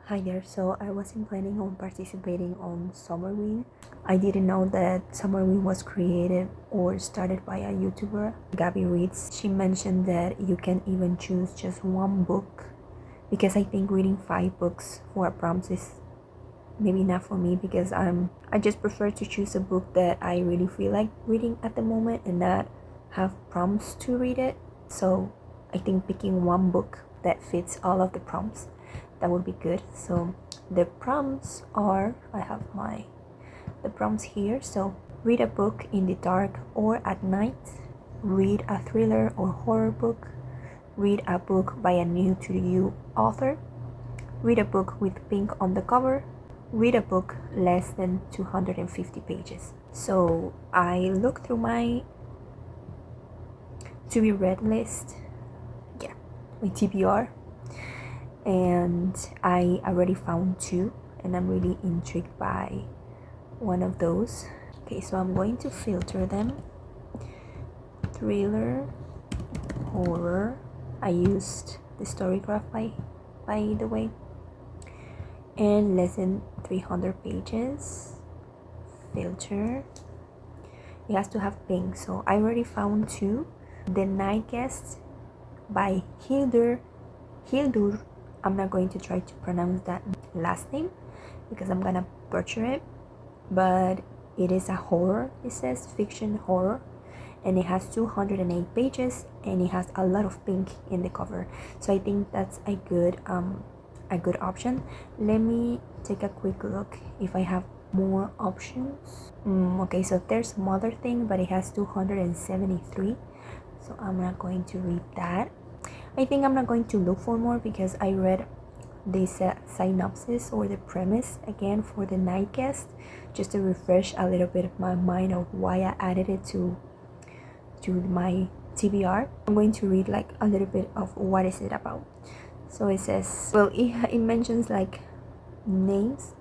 Hi there. So I wasn't planning on participating on summerween. I didn't know that summerween was created or started by a YouTuber, Gabby Reads. She mentioned that you can even choose just one book because I think reading 5 books for a prompt is maybe not for me because I just prefer to choose a book that I really feel like reading at the moment and not have prompts to read it. So I think picking one book that fits all of the prompts, that would be good. So the prompts are, I have the prompts here. So read a book in the dark or at night, read a thriller or horror book, read a book by a new to you author, read a book with pink on the cover, read a book less than 250 pages. So I looked through my to be read list, my TBR, and I already found 2, and I'm really intrigued by one of those. Okay, so I'm going to filter them. Thriller, horror. I used the Storygraph by the way, and less than 300 pages. Filter. It has to have pink, so I already found 2. The Night Guest by Hildur. I'm not going to try to pronounce that last name because I'm gonna butcher it, but it is a horror. It says fiction horror, and it has 208 pages, and it has a lot of pink in the cover. So I think that's a good option. Let me take a quick look if I have more options. Okay, so there's some other thing, but it has 273, so I'm not going to read that. I think I'm not going to look for more because I read this synopsis or the premise again for The Night Guest, just to refresh a little bit of my mind of why I added it to my TBR. I'm going to read like a little bit of what is it about. So it says, well, it mentions like names,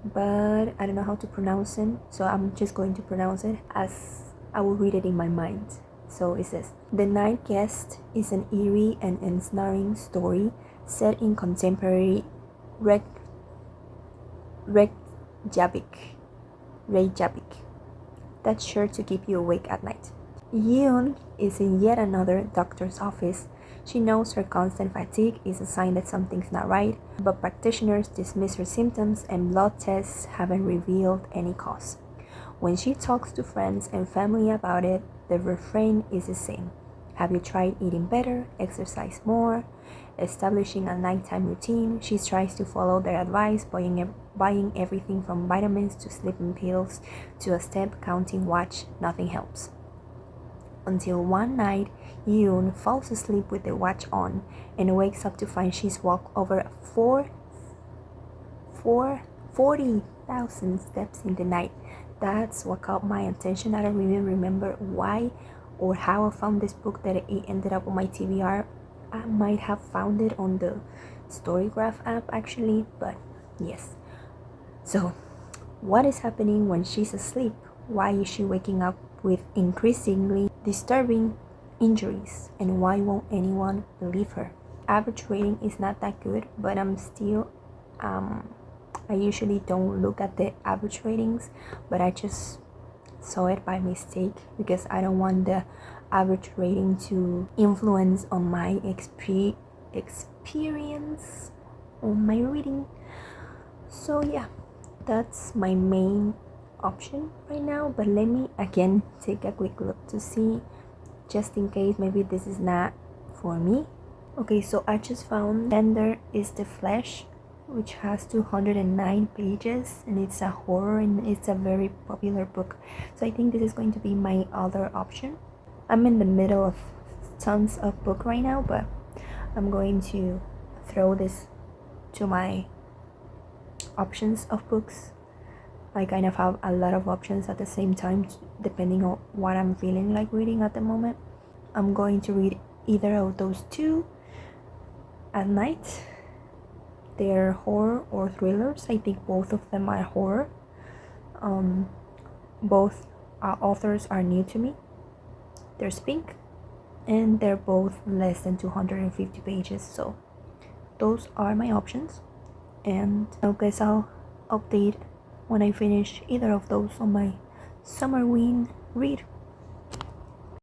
but I don't know how to pronounce it, so I'm just going to pronounce it as I will read it in my mind. So it says, The Night Guest is an eerie and ensnaring story set in contemporary Reykjavik, that's sure to keep you awake at night. Yoon is in yet another doctor's office. She knows her constant fatigue is a sign that something's not right, but practitioners dismiss her symptoms and blood tests haven't revealed any cause. When she talks to friends and family about it, the refrain is the same. Have you tried eating better, exercise more, establishing a nighttime routine? She tries to follow their advice, buying everything from vitamins to sleeping pills to a step counting watch. Nothing helps. Until one night, Yoon falls asleep with the watch on and wakes up to find she's walked over 40,000 steps in the night. That's what caught my attention. I don't even remember why or how I found this book that it ended up on my TBR. I might have found it on the Storygraph app actually, but yes. So, what is happening when she's asleep? Why is she waking up with increasingly disturbing injuries, and why won't anyone believe her? Average rating is not that good, but I'm still I usually don't look at the average ratings, but I just saw it by mistake because I don't want the average rating to influence on my experience on my reading. So yeah, that's my main option right now, but let me again take a quick look to see, just in case maybe this is not for me. Okay, so I just found Tender is the Flesh, which has 209 pages, and it's a horror and it's a very popular book, so I think this is going to be my other option. I'm in the middle of tons of book right now, but I'm going to throw this to my options of books. I kind of have a lot of options at the same time depending on what I'm feeling like reading at the moment. I'm going to read either of those 2 at night. They're horror or thrillers. I think both of them are horror. Both authors are new to me. There's pink, and they're both less than 250 pages, so those are my options. And I guess I'll update when I finish either of those on my summerween read.